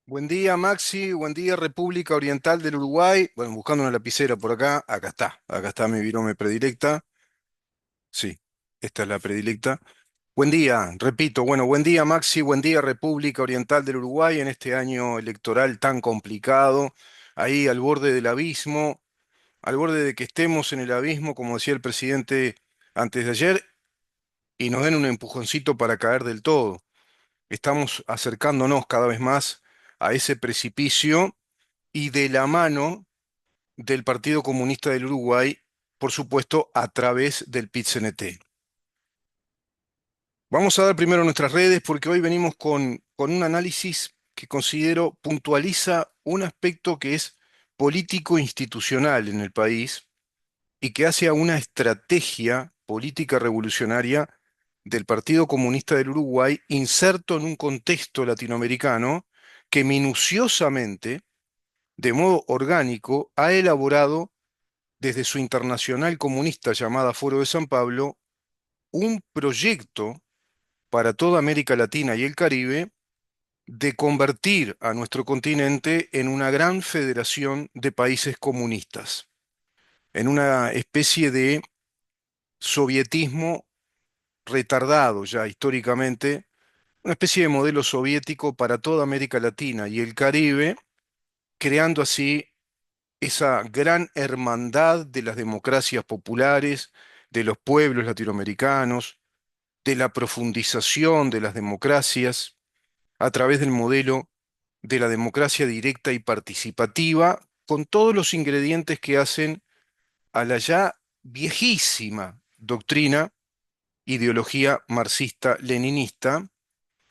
Buen día, Maxi. Buen día, República Oriental del Uruguay. Bueno, buscando una lapicera por acá. Acá está. Acá está mi virome predilecta. Sí, esta es la predilecta. Buen día, repito. Bueno, buen día, Maxi. Buen día, República Oriental del Uruguay, en este año electoral tan complicado. Ahí al borde del abismo, al borde de que estemos en el abismo, como decía el presidente antes de ayer, y nos den un empujoncito para caer del todo. Estamos acercándonos cada vez más a ese precipicio y de la mano del Partido Comunista del Uruguay, por supuesto, a través del PIT-CNT. Vamos a dar primero nuestras redes porque hoy venimos con un análisis que considero puntualiza un aspecto que es político institucional en el país y que hace a una estrategia política revolucionaria del Partido Comunista del Uruguay inserto en un contexto latinoamericano que minuciosamente, de modo orgánico, ha elaborado desde su internacional comunista llamada Foro de San Pablo, un proyecto para toda América Latina y el Caribe de convertir a nuestro continente en una gran federación de países comunistas, en una especie de sovietismo retardado ya históricamente, una especie de modelo soviético para toda América Latina y el Caribe, creando así esa gran hermandad de las democracias populares, de los pueblos latinoamericanos, de la profundización de las democracias a través del modelo de la democracia directa y participativa, con todos los ingredientes que hacen a la ya viejísima doctrina, ideología marxista-leninista,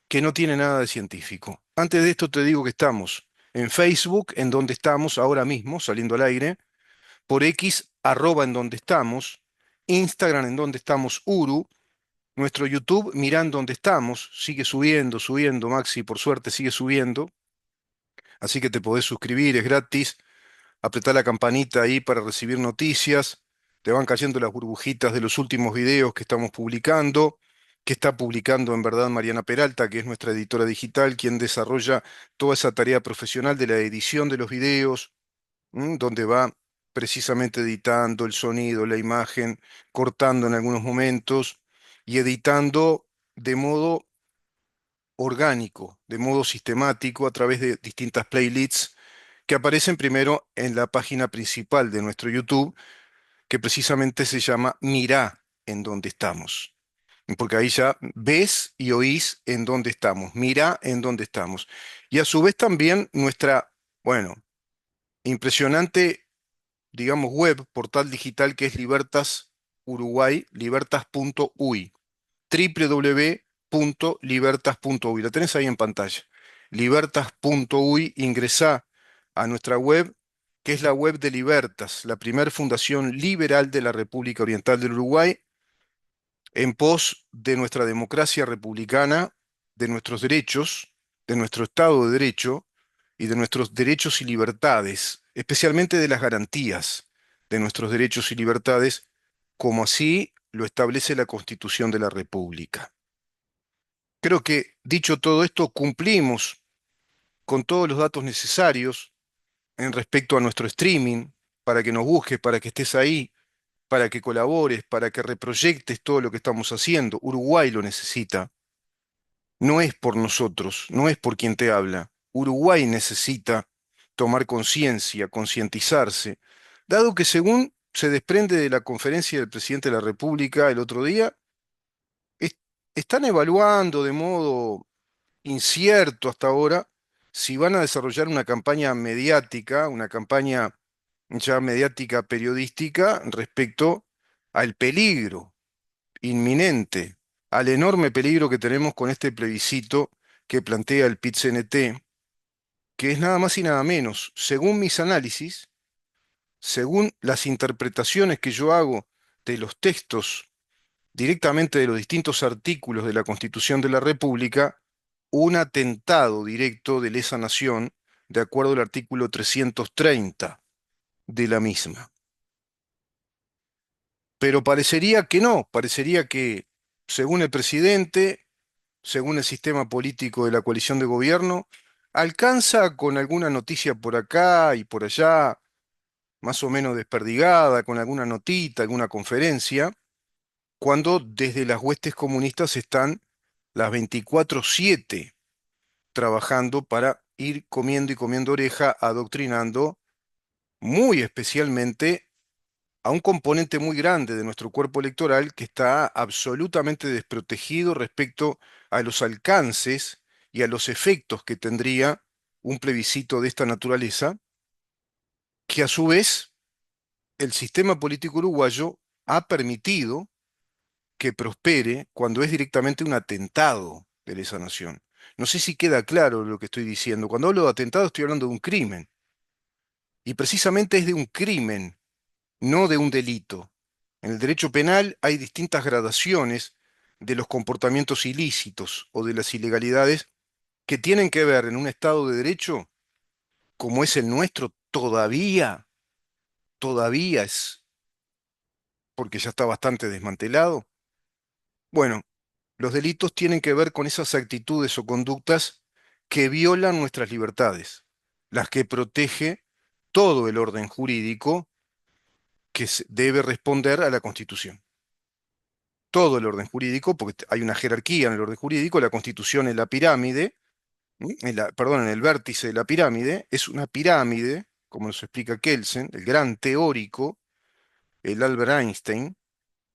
que no tiene nada de científico. Antes de esto te digo que estamos en Facebook, en donde estamos ahora mismo, saliendo al aire, por X, arroba en donde estamos, Instagram en donde estamos, Uru, nuestro YouTube, mirán dónde estamos, sigue subiendo, subiendo, Maxi, por suerte sigue subiendo, así que te podés suscribir, es gratis, apretá la campanita ahí para recibir noticias, te van cayendo las burbujitas de los últimos videos que estamos publicando, que está publicando en verdad Mariana Peralta, que es nuestra editora digital, quien desarrolla toda esa tarea profesional de la edición de los videos, donde va precisamente editando el sonido, la imagen, cortando en algunos momentos y editando de modo orgánico, de modo sistemático, a través de distintas playlists que aparecen primero en la página principal de nuestro YouTube, que precisamente se llama Mirá en dónde estamos. Porque ahí ya ves y oís en dónde estamos, mirá en dónde estamos. Y a su vez también nuestra, bueno, impresionante, digamos, web, portal digital que es Libertas Uruguay, libertas.uy, www.libertas.uy. La tenés ahí en pantalla. Libertas.uy, ingresá a nuestra web, que es la web de Libertas, la primera fundación liberal de la República Oriental del Uruguay, en pos de nuestra democracia republicana, de nuestros derechos, de nuestro Estado de Derecho y de nuestros derechos y libertades, especialmente de las garantías de nuestros derechos y libertades, como así lo establece la Constitución de la República. Creo que, dicho todo esto, cumplimos con todos los datos necesarios en respecto a nuestro streaming, para que nos busques, para que estés ahí, para que colabores, para que reproyectes todo lo que estamos haciendo. Uruguay lo necesita. No es por nosotros, no es por quien te habla. Uruguay necesita tomar conciencia, concientizarse, dado que según se desprende de la conferencia del presidente de la República el otro día, es- están evaluando de modo incierto hasta ahora si van a desarrollar una campaña mediática, una campaña ya mediática periodística respecto al peligro inminente, al enorme peligro que tenemos con este plebiscito que plantea el PIT-CNT, que es nada más y nada menos, según mis análisis, según las interpretaciones que yo hago de los textos directamente de los distintos artículos de la Constitución de la República, un atentado directo de lesa nación, de acuerdo al artículo 330 de la misma. Pero parecería que no, parecería que, según el presidente, según el sistema político de la coalición de gobierno, alcanza con alguna noticia por acá y por allá, más o menos desperdigada, con alguna notita, alguna conferencia, cuando desde las huestes comunistas están las 24/7 trabajando para ir comiendo y comiendo oreja, adoctrinando muy especialmente a un componente muy grande de nuestro cuerpo electoral que está absolutamente desprotegido respecto a los alcances y a los efectos que tendría un plebiscito de esta naturaleza, que a su vez el sistema político uruguayo ha permitido que prospere cuando es directamente un atentado de lesa nación. No sé si queda claro lo que estoy diciendo. Cuando hablo de atentado estoy hablando de un crimen. Y precisamente es de un crimen, no de un delito. En el derecho penal hay distintas gradaciones de los comportamientos ilícitos o de las ilegalidades que tienen que ver en un Estado de Derecho, como es el nuestro, todavía es, porque ya está bastante desmantelado. Bueno, los delitos tienen que ver con esas actitudes o conductas que violan nuestras libertades, las que protege todo el orden jurídico que debe responder a la Constitución. Todo el orden jurídico, porque hay una jerarquía en el orden jurídico, la Constitución es la pirámide, perdón, en el vértice de la pirámide, es una pirámide, como nos explica Kelsen, el gran teórico, el Albert Einstein,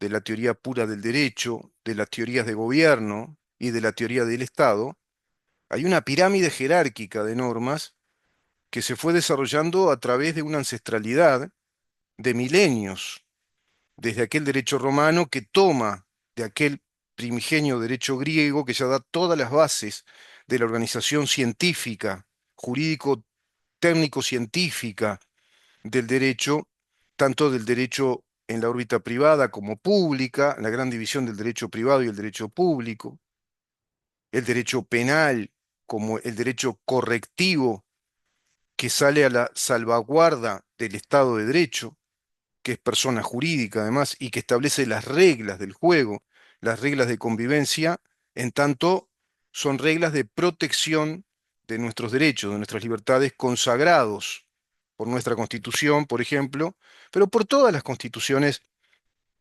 de la teoría pura del derecho, de las teorías de gobierno y de la teoría del Estado. Hay una pirámide jerárquica de normas que se fue desarrollando a través de una ancestralidad de milenios, desde aquel derecho romano que toma de aquel primigenio derecho griego que ya da todas las bases de la organización científica, jurídico-técnico-científica del derecho, tanto del derecho en la órbita privada como pública, la gran división del derecho privado y el derecho público, el derecho penal como el derecho correctivo que sale a la salvaguarda del Estado de Derecho, que es persona jurídica además, y que establece las reglas del juego, las reglas de convivencia, en tanto son reglas de protección de nuestros derechos, de nuestras libertades consagrados por nuestra Constitución, por ejemplo, pero por todas las constituciones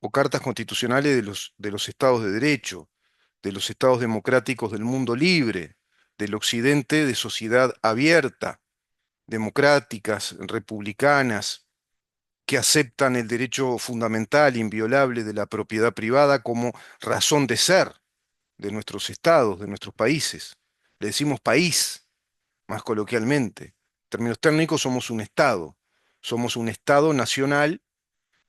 o cartas constitucionales de los estados de derecho, de los estados democráticos del mundo libre, del occidente de sociedad abierta, democráticas, republicanas, que aceptan el derecho fundamental, inviolable de la propiedad privada como razón de ser de nuestros estados, de nuestros países. Le decimos país, más coloquialmente. En términos técnicos somos un estado nacional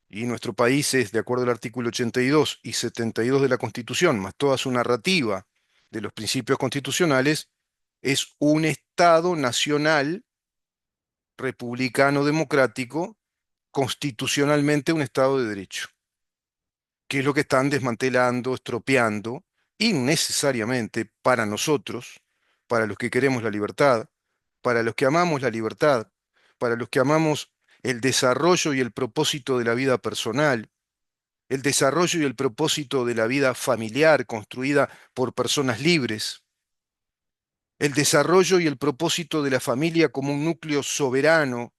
y nuestro país es, de acuerdo al artículo 82 y 72 de la Constitución, más toda su narrativa de los principios constitucionales, es un estado nacional republicano democrático, constitucionalmente un Estado de Derecho, que es lo que están desmantelando, estropeando, innecesariamente para nosotros, para los que queremos la libertad, para los que amamos la libertad, para los que amamos el desarrollo y el propósito de la vida personal, el desarrollo y el propósito de la vida familiar construida por personas libres, el desarrollo y el propósito de la familia como un núcleo soberano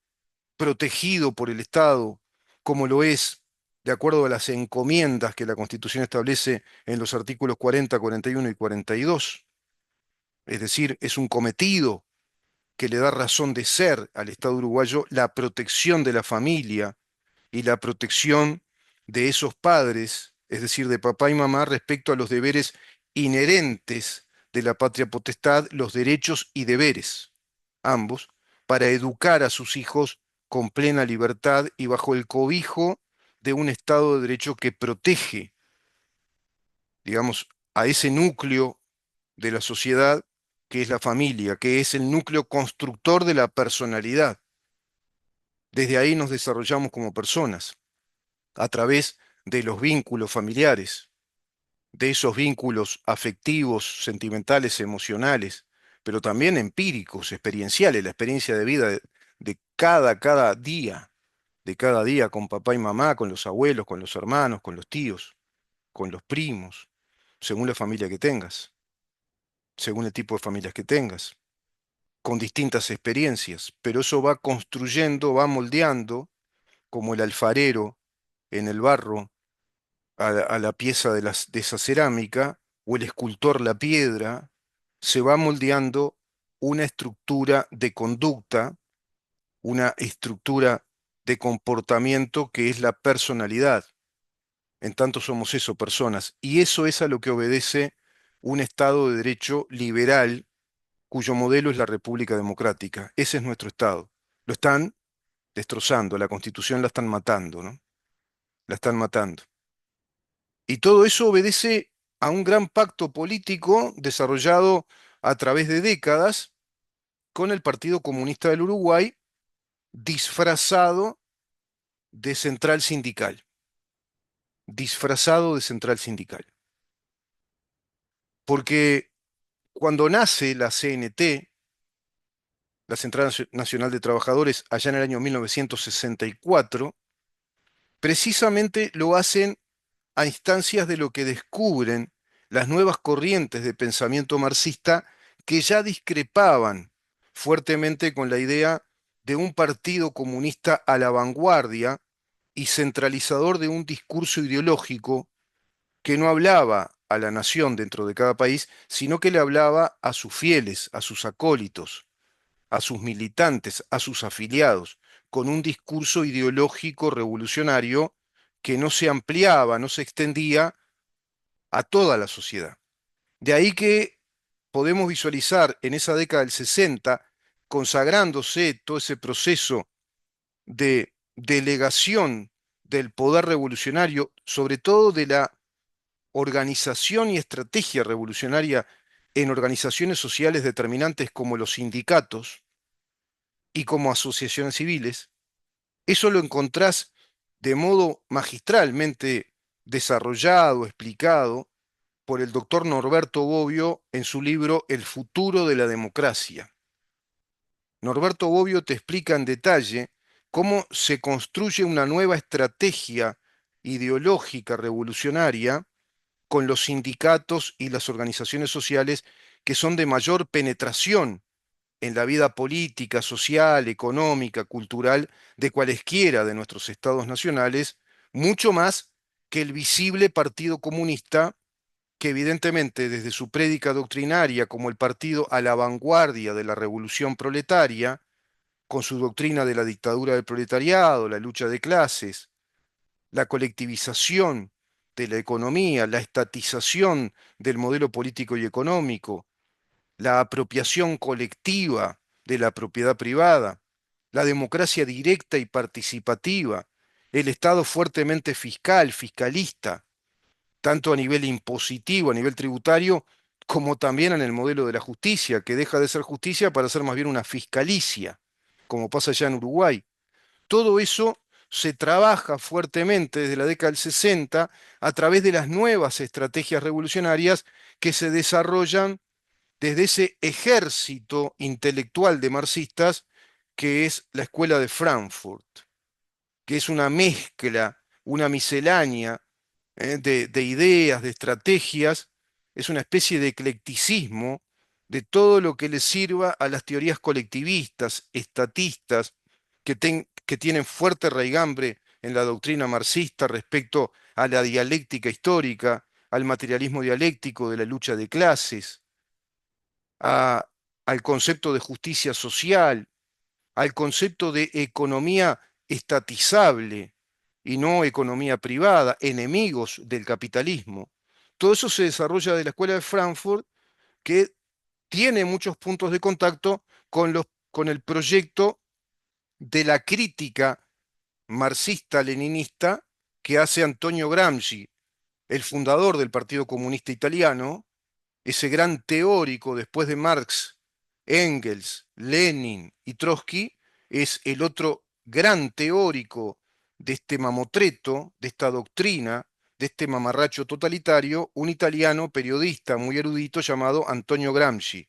protegido por el Estado, como lo es de acuerdo a las encomiendas que la Constitución establece en los artículos 40, 41 y 42. Es decir, es un cometido que le da razón de ser al Estado uruguayo la protección de la familia y la protección de esos padres, es decir, de papá y mamá, respecto a los deberes inherentes de la patria potestad, los derechos y deberes, ambos, para educar a sus hijos con plena libertad y bajo el cobijo de un Estado de Derecho que protege, digamos, a ese núcleo de la sociedad que es la familia, que es el núcleo constructor de la personalidad. Desde ahí nos desarrollamos como personas, a través de los vínculos familiares, de esos vínculos afectivos, sentimentales, emocionales, pero también empíricos, experienciales, la experiencia de vida de de cada día con papá y mamá, con los abuelos, con los hermanos, con los tíos, con los primos, según la familia que tengas, según el tipo de familias que tengas. con distintas experiencias, pero eso va construyendo, va moldeando, como el alfarero en el barro, a la pieza de esa cerámica, o el escultor la piedra, se va moldeando una estructura de conducta, una estructura de comportamiento que es la personalidad. En tanto somos eso, personas. Y eso es a lo que obedece un Estado de Derecho liberal, cuyo modelo es la República Democrática. Ese es nuestro Estado. Lo están destrozando, la Constitución la están matando, ¿no? La están matando. Y todo eso obedece a un gran pacto político desarrollado a través de décadas con el Partido Comunista del Uruguay, disfrazado de central sindical, disfrazado de central sindical. Porque cuando nace la CNT, la Central Nacional de Trabajadores, allá en el año 1964, precisamente lo hacen a instancias de lo que descubren las nuevas corrientes de pensamiento marxista que ya discrepaban fuertemente con la idea de un partido comunista a la vanguardia y centralizador de un discurso ideológico que no hablaba a la nación dentro de cada país, sino que le hablaba a sus fieles, a sus acólitos, a sus militantes, a sus afiliados, con un discurso ideológico revolucionario que no se ampliaba, no se extendía a toda la sociedad. De ahí que podemos visualizar en esa década del 60, consagrándose todo ese proceso de delegación del poder revolucionario, sobre todo de la organización y estrategia revolucionaria en organizaciones sociales determinantes como los sindicatos y como asociaciones civiles. Eso lo encontrás de modo magistralmente desarrollado, explicado por el doctor Norberto Bobbio en su libro El futuro de la democracia. Norberto Bobbio te explica en detalle cómo se construye una nueva estrategia ideológica revolucionaria con los sindicatos y las organizaciones sociales que son de mayor penetración en la vida política, social, económica, cultural de cualesquiera de nuestros estados nacionales, mucho más que el visible Partido Comunista, que evidentemente desde su prédica doctrinaria como el partido a la vanguardia de la revolución proletaria, con su doctrina de la dictadura del proletariado, la lucha de clases, la colectivización de la economía, la estatización del modelo político y económico, la apropiación colectiva de la propiedad privada, la democracia directa y participativa, el Estado fuertemente fiscal, fiscalista, tanto a nivel impositivo, a nivel tributario, como también en el modelo de la justicia, que deja de ser justicia para ser más bien una fiscalicia, como pasa allá en Uruguay. Todo eso se trabaja fuertemente desde la década del 60 a través de las nuevas estrategias revolucionarias que se desarrollan desde ese ejército intelectual de marxistas que es la Escuela de Frankfurt, que es una mezcla, una miscelánea de ideas, de estrategias, es una especie de eclecticismo de todo lo que le sirva a las teorías colectivistas, estatistas, que tienen fuerte raigambre en la doctrina marxista respecto a la dialéctica histórica, al materialismo dialéctico de la lucha de clases, a- al concepto de justicia social, al concepto de economía estatizable y no economía privada, enemigos del capitalismo. Todo eso se desarrolla de la Escuela de Frankfurt, que tiene muchos puntos de contacto con el proyecto de la crítica marxista-leninista que hace Antonio Gramsci, el fundador del Partido Comunista Italiano, ese gran teórico después de Marx, Engels, Lenin y Trotsky, es el otro gran teórico de este mamotreto, de esta doctrina, de este mamarracho totalitario, un italiano periodista muy erudito llamado Antonio Gramsci,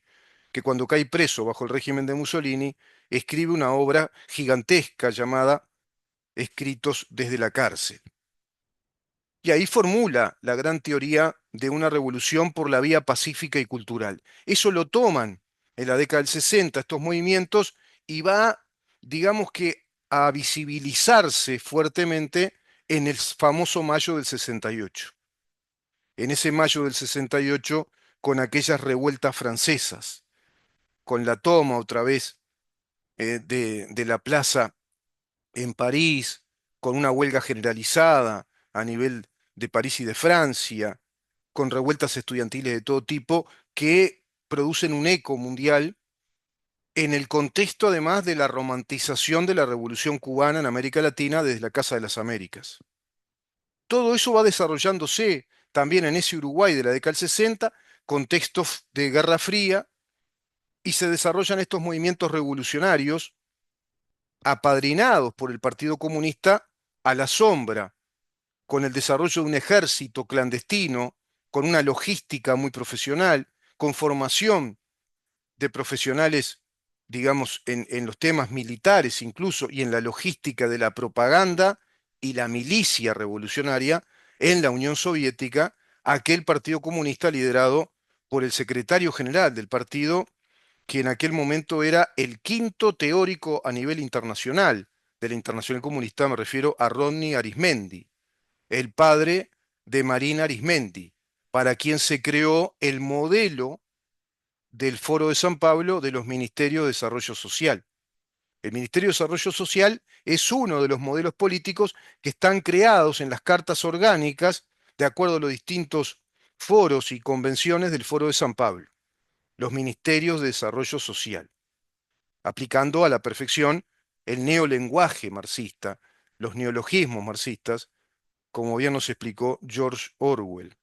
que cuando cae preso bajo el régimen de Mussolini, escribe una obra gigantesca llamada Escritos desde la cárcel. Y ahí formula la gran teoría de una revolución por la vía pacífica y cultural. Eso lo toman en la década del 60 estos movimientos y va, digamos que, a visibilizarse fuertemente en el famoso mayo del 68. En ese mayo del 68, con aquellas revueltas francesas, con la toma otra vez de la plaza en París, con una huelga generalizada a nivel de París y de Francia, con revueltas estudiantiles de todo tipo que producen un eco mundial en el contexto además de la romantización de la Revolución cubana en América Latina desde la Casa de las Américas. Todo eso va desarrollándose también en ese Uruguay de la década del 60, contextos de Guerra Fría, y se desarrollan estos movimientos revolucionarios apadrinados por el Partido Comunista a la sombra, con el desarrollo de un ejército clandestino, con una logística muy profesional, con formación de profesionales, digamos, en los temas militares incluso, y en la logística de la propaganda y la milicia revolucionaria en la Unión Soviética, aquel Partido Comunista liderado por el secretario general del partido, que en aquel momento era el quinto teórico a nivel internacional de la Internacional Comunista, me refiero a Rodney Arismendi, el padre de Marina Arismendi, para quien se creó el modelo del Foro de San Pablo de los Ministerios de Desarrollo Social. El Ministerio de Desarrollo Social es uno de los modelos políticos que están creados en las cartas orgánicas de acuerdo a los distintos foros y convenciones del Foro de San Pablo, los Ministerios de Desarrollo Social, aplicando a la perfección el neolenguaje marxista, los neologismos marxistas, como bien nos explicó George Orwell.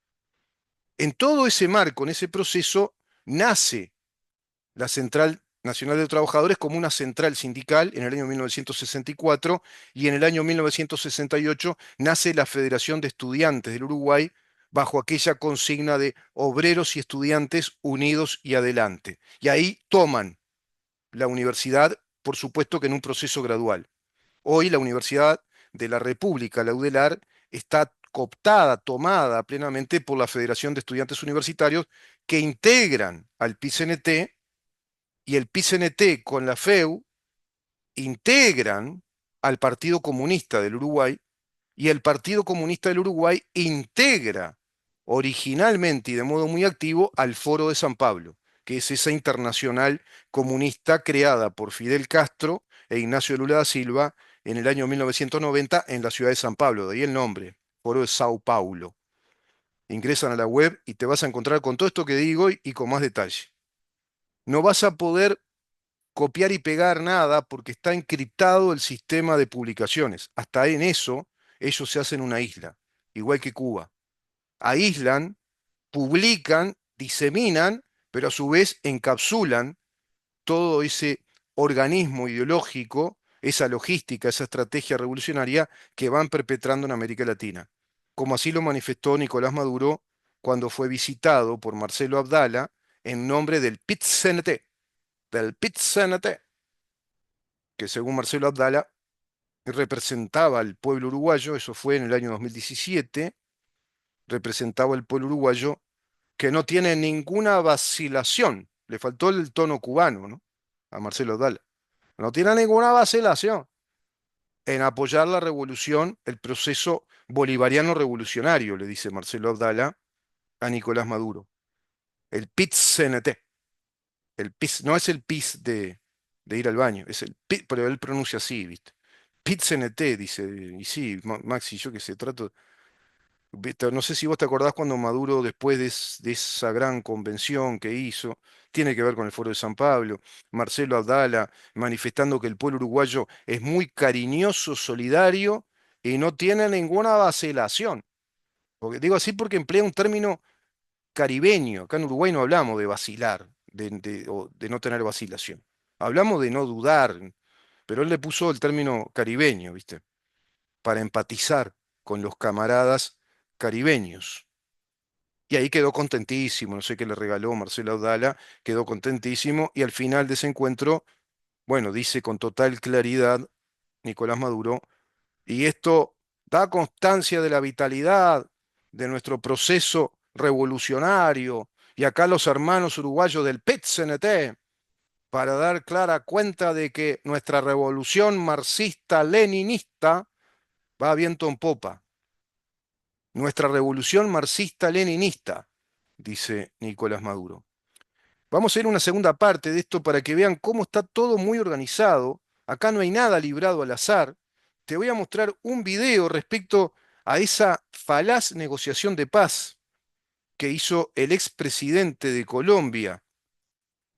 En todo ese marco, en ese proceso, nace la Central Nacional de Trabajadores como una central sindical en el año 1964 y en el año 1968 nace la Federación de Estudiantes del Uruguay bajo aquella consigna de obreros y estudiantes unidos y adelante. Y ahí toman la universidad, por supuesto que en un proceso gradual. Hoy la Universidad de la República, la UDELAR, está cooptada, tomada plenamente por la Federación de Estudiantes Universitarios que integran al PICNT, y el PICNT con la FEU integran al Partido Comunista del Uruguay, y el Partido Comunista del Uruguay integra originalmente y de modo muy activo al Foro de San Pablo, que es esa internacional comunista creada por Fidel Castro e Ignacio Lula da Silva en el año 1990 en la ciudad de San Pablo, de ahí el nombre, Foro de Sao Paulo. Ingresan a la web y te vas a encontrar con todo esto que digo y con más detalle. No vas a poder copiar y pegar nada porque está encriptado el sistema de publicaciones. Hasta en eso ellos se hacen una isla, igual que Cuba. Aíslan, publican, diseminan, pero a su vez encapsulan todo ese organismo ideológico, esa logística, esa estrategia revolucionaria que van perpetrando en América Latina. Como así lo manifestó Nicolás Maduro cuando fue visitado por Marcelo Abdala en nombre del PIT-CNT, que según Marcelo Abdala representaba al pueblo uruguayo, eso fue en el año 2017, representaba al pueblo uruguayo que no tiene ninguna vacilación, le faltó el tono cubano, ¿no? A Marcelo Abdala. No tiene ninguna vacilación en apoyar la revolución, el proceso bolivariano revolucionario, le dice Marcelo Abdala a Nicolás Maduro. El PIT-CNT. El PIS, no es el PIS de ir al baño, es el PIT, pero él pronuncia así, ¿viste? PIT-CNT, dice, y sí, Maxi, yo que sé, trato. No sé si vos te acordás cuando Maduro, después de esa gran convención que hizo, tiene que ver con el Foro de San Pablo, Marcelo Abdala manifestando que el pueblo uruguayo es muy cariñoso, solidario y no tiene ninguna vacilación. Porque, digo así porque emplea un término caribeño. Acá en Uruguay no hablamos de vacilar, o de no tener vacilación. Hablamos de no dudar, pero él le puso el término caribeño, ¿viste? Para empatizar con los camaradas caribeños. Y ahí quedó contentísimo, no sé qué le regaló Marcelo Abdala, quedó contentísimo y al final de ese encuentro, bueno, dice con total claridad Nicolás Maduro, y esto da constancia de la vitalidad de nuestro proceso revolucionario, y acá los hermanos uruguayos del PET-CNT para dar clara cuenta de que nuestra revolución marxista-leninista va a viento en popa. Nuestra revolución marxista-leninista, dice Nicolás Maduro. Vamos a ir a una segunda parte de esto para que vean cómo está todo muy organizado. Acá no hay nada librado al azar. Te voy a mostrar un video respecto a esa falaz negociación de paz que hizo el expresidente de Colombia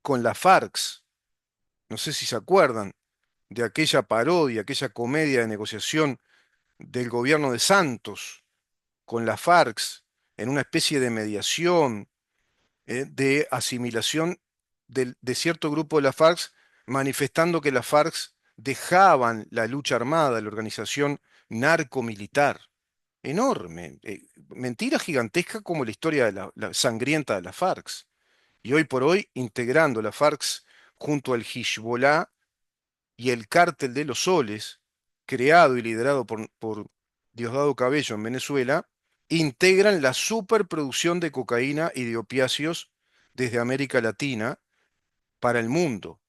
con la FARC. No sé si se acuerdan de aquella parodia, aquella comedia de negociación del gobierno de Santos con la FARC en una especie de mediación, de asimilación de cierto grupo de la FARC, manifestando que las FARC dejaban la lucha armada, la organización narcomilitar. Enorme, mentira gigantesca como la historia de la sangrienta de las FARC. Y hoy por hoy, integrando la FARC junto al Hezbollah y el Cártel de los Soles, creado y liderado por Diosdado Cabello en Venezuela, integran la superproducción de cocaína y de opiáceos desde América Latina para el mundo.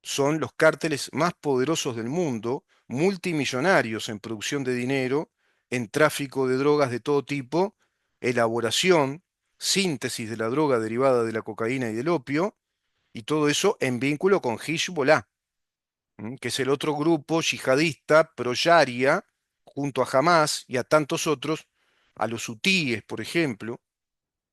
Son los cárteles más poderosos del mundo, multimillonarios en producción de dinero, en tráfico de drogas de todo tipo, elaboración, síntesis de la droga derivada de la cocaína y del opio, y todo eso en vínculo con Hezbollah, que es el otro grupo yihadista pro-Sharia, junto a Hamas y a tantos otros, a los hutíes, por ejemplo,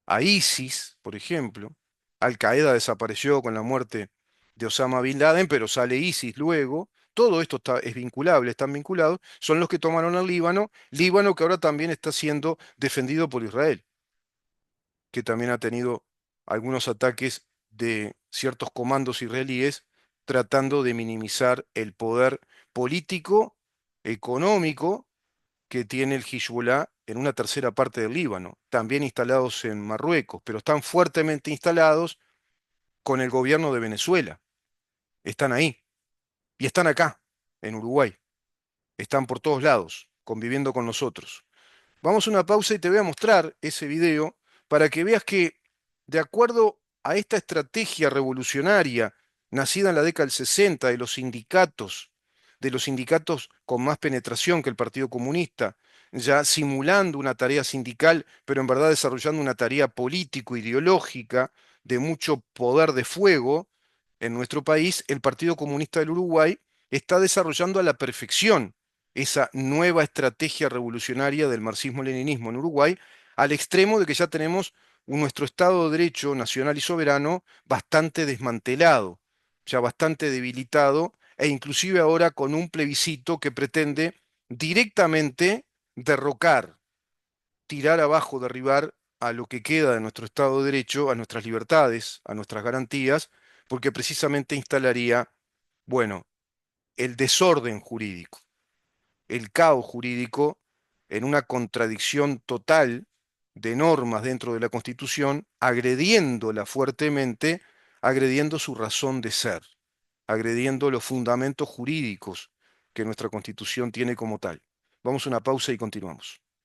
a ISIS, por ejemplo. Al-Qaeda desapareció con la muerte de Osama Bin Laden, pero sale ISIS luego. Todo esto es vinculable, están vinculados. Son los que tomaron al Líbano, Líbano que ahora también está siendo defendido por Israel, que también ha tenido algunos ataques de ciertos comandos israelíes tratando de minimizar el poder político, económico que tiene el Hezbollah en una tercera parte del Líbano, también instalados en Marruecos, pero están fuertemente instalados con el gobierno de Venezuela. Están ahí y están acá, en Uruguay. Están por todos lados, conviviendo con nosotros. Vamos a una pausa y te voy a mostrar ese video para que veas que, de acuerdo a esta estrategia revolucionaria nacida en la década del 60 de los sindicatos con más penetración que el Partido Comunista, ya simulando una tarea sindical, pero en verdad desarrollando una tarea político-ideológica de mucho poder de fuego en nuestro país, el Partido Comunista del Uruguay está desarrollando a la perfección esa nueva estrategia revolucionaria del marxismo-leninismo en Uruguay, al extremo de que ya tenemos nuestro Estado de Derecho nacional y soberano bastante desmantelado, ya bastante debilitado, e inclusive ahora con un plebiscito que pretende directamente derrocar, tirar abajo, derribar a lo que queda de nuestro Estado de Derecho, a nuestras libertades, a nuestras garantías, porque precisamente instalaría, bueno, el desorden jurídico, el caos jurídico en una contradicción total de normas dentro de la Constitución, agrediéndola fuertemente, agrediendo su razón de ser, agrediendo los fundamentos jurídicos que nuestra Constitución tiene como tal. Vamos a una pausa y continuamos.